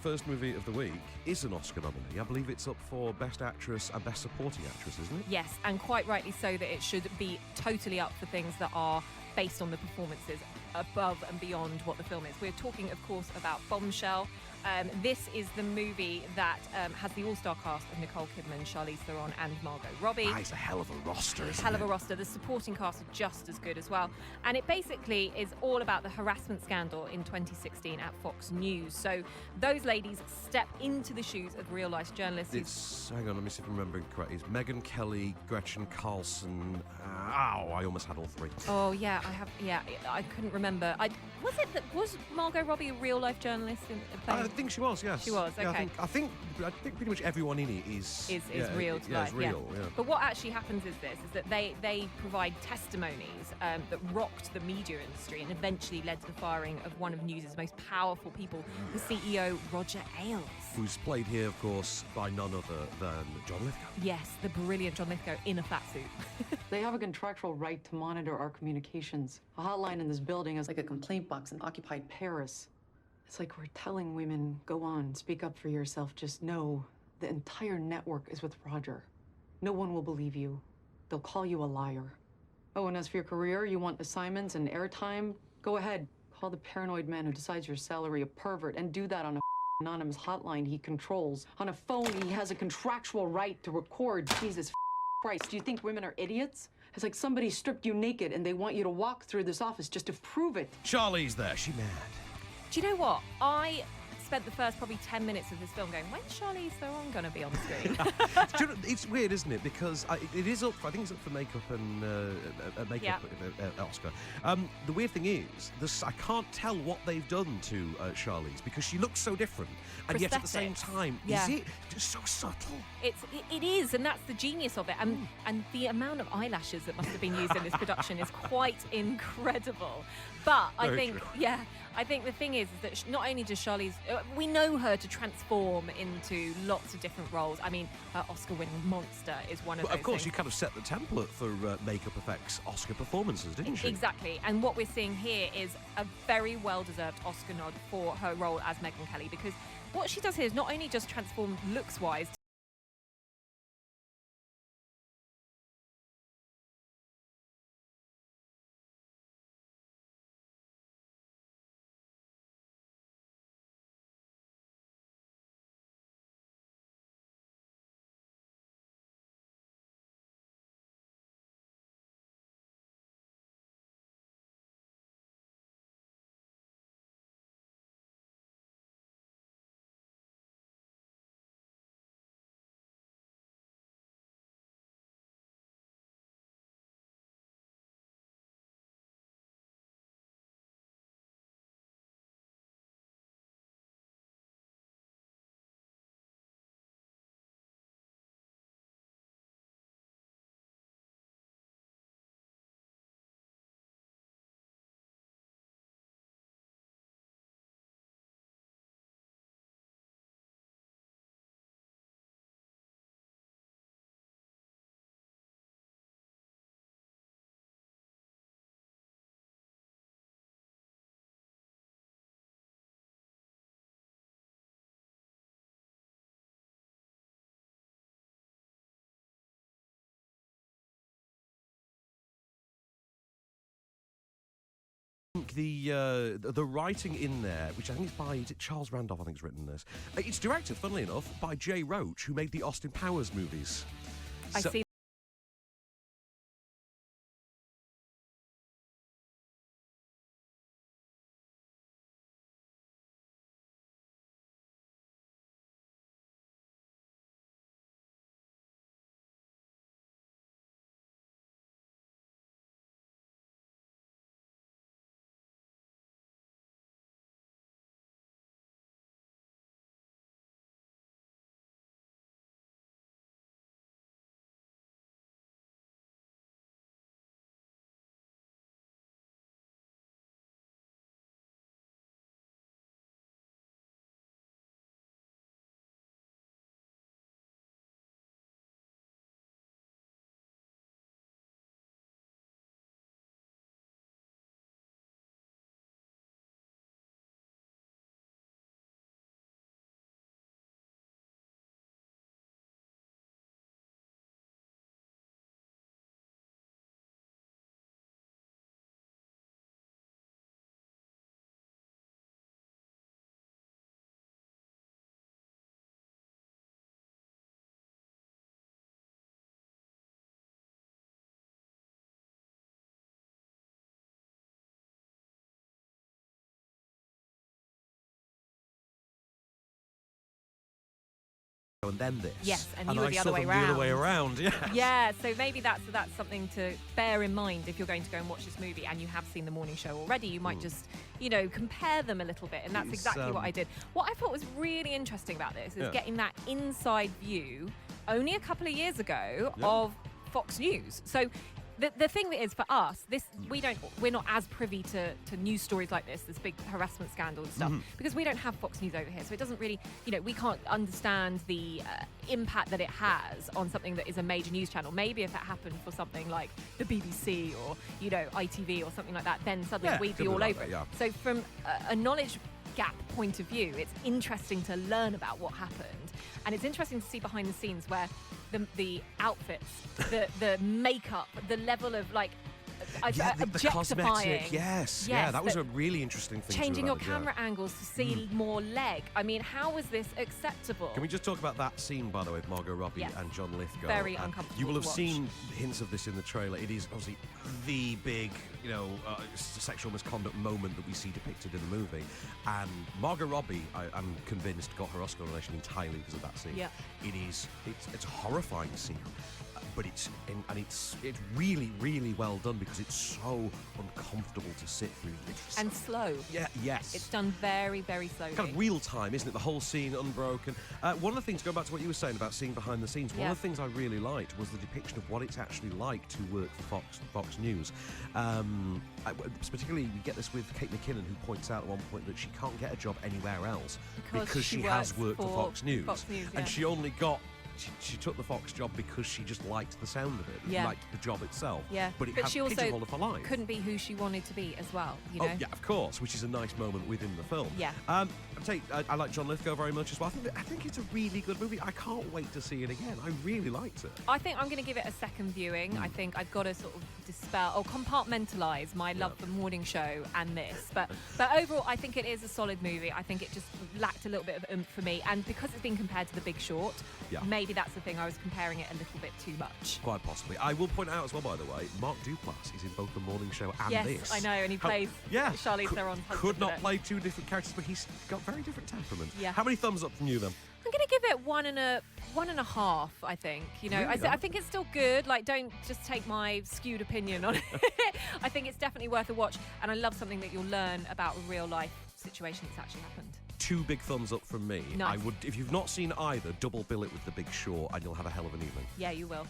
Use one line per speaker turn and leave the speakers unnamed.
first movie of the week is an Oscar nominee. I believe it's up for Best Actress and Best Supporting Actress, isn't it?
Yes, and quite rightly so, that it should be totally up for things that are based on the performances above and beyond what the film is. We're talking, of course, about Bombshell. This is the movie that has the all-star cast of Nicole Kidman, Charlize Theron and Margot Robbie.
It's a hell of a roster, isn't it?
Hell of a roster. The supporting cast are just as good as well. And it basically is all about the harassment scandal in 2016 at Fox News. So those ladies step into the shoes of real-life journalists.
Hang on, let me see if I'm remembering correctly. It's Megyn Kelly, Gretchen Carlson. I almost had all three.
Oh, yeah, I couldn't remember. Was Margot Robbie a real-life journalist?
I think she was, yes.
She was, okay.
Yeah, I think pretty much everyone in it is
real to life.
It's real, yeah.
But what actually happens is that they provide testimonies that rocked the media industry and eventually led to the firing of one of News' most powerful people, the CEO, Roger Ailes.
Who's played here, of course, by none other than John Lithgow.
Yes, the brilliant John Lithgow in a fat suit.
They have a contractual right to monitor our communications. A hotline in this building is like a complaint box in occupied Paris. It's like we're telling women, go on, speak up for yourself. Just know the entire network is with Roger. No one will believe you. They'll call you a liar. Oh, and as for your career, you want assignments and airtime? Go ahead. Call the paranoid man who decides your salary a pervert, and do that on a anonymous hotline he controls. On a phone, he has a contractual right to record. Jesus Christ, do you think women are idiots? It's like somebody stripped you naked and they want you to walk through this office just to prove it.
Charlie's there. She mad.
Do you know what? I spent the first probably 10 minutes of this film going, when's Charlize Theron going to be on the screen?
Do you know, it's weird, isn't it? Because it is up. I think it's up for makeup and Oscar. The weird thing is, I can't tell what they've done to Charlize because she looks so different, and yet at the same time, is it just so subtle?
It is, and that's the genius of it. And the amount of eyelashes that must have been used in this production is quite incredible. But I think the thing is that not only does Charlize, we know her to transform into lots of different roles. I mean, her Oscar-winning Monster is one of those.
Of course,
things.
you kind of set the template for makeup effects Oscar performances, didn't you?
Exactly. And what we're seeing here is a very well-deserved Oscar nod for her role as Megyn Kelly, because what she does here is not only just transform looks-wise.
The writing in there, which I think is it Charles Randolph, I think, has written this. It's directed, funnily enough, by Jay Roach, who made the Austin Powers movies.
I see
and then this.
Yes, and you were
I
the
saw
other way
them
round.
the other way around, yeah.
Yeah, so maybe that's something to bear in mind if you're going to go and watch this movie and you have seen the morning show already. You might just, compare them a little bit, and that's exactly what I did. What I thought was really interesting about this is getting that inside view only a couple of years ago of Fox News. So the thing that is for us, we're not as privy to news stories like this big harassment scandal and stuff, because we don't have Fox News over here. So it doesn't really, we can't understand the impact that it has on something that is a major news channel. Maybe if it happened for something like the BBC or, ITV or something like that, then suddenly we'd be all over it. Yeah. So from a knowledge gap point of view, it's interesting to learn about what happened. And it's interesting to see behind the scenes where the outfits, the makeup, the level of
the
objectifying.
cosmetic, yes. Yeah, that was a really interesting thing.
Changing your camera angles to see more leg. I mean, how was this acceptable?
Can we just talk about that scene, by the way, with Margot Robbie and John Lithgow?
Very uncomfortable.
You will have
to watch.
seen hints of this in the trailer. It is obviously the big, sexual misconduct moment that we see depicted in the movie. And Margot Robbie, I'm convinced, got her Oscar nomination entirely because of that scene.
Yeah.
It's a horrifying scene. But it's really, really well done because it's so uncomfortable to sit through.
And slow.
Yeah, yes.
It's done very, very slowly.
Kind of real time, isn't it? The whole scene unbroken. One of the things, going back to what you were saying about seeing behind the scenes, one of the things I really liked was the depiction of what it's actually like to work for Fox News. Particularly, we get this with Kate McKinnon, who points out at one point that she can't get a job anywhere else because she has worked for Fox News. And she only got... She took the Fox job because she just liked the sound of it, liked the job itself.
Yeah,
but
she also
her life.
Couldn't be who she wanted to be as well.
Oh, yeah, of course, which is a nice moment within the film.
Yeah.
I like John Lithgow very much as well. I think it's a really good movie. I can't wait to see it again. I really liked it.
I think I'm going to give it a second viewing. I think I've got to sort of dispel or compartmentalize my love for morning show and this. But overall, I think it is a solid movie. I think it just lacked a little bit of oomph for me. And because it's been compared to The Big Short, maybe that's the thing. I was comparing it a little bit too much.
Quite possibly. I will point out as well, by the way, Mark Duplass is in both the morning show and this.
Yes, I know, and he plays Charlize Theron's husband.
Could not play two different characters, but he's got very different temperaments.
Yeah.
How many thumbs up from you then?
I'm going to give it one and a half, I think. Really? I think it's still good. Don't just take my skewed opinion on it. I think it's definitely worth a watch, and I love something that you'll learn about a real life situation that's actually happened.
2 big thumbs up from me.
Nice.
I would, if you've not seen either, double bill it with The Big Short, and you'll have a hell of an evening.
Yeah, you will.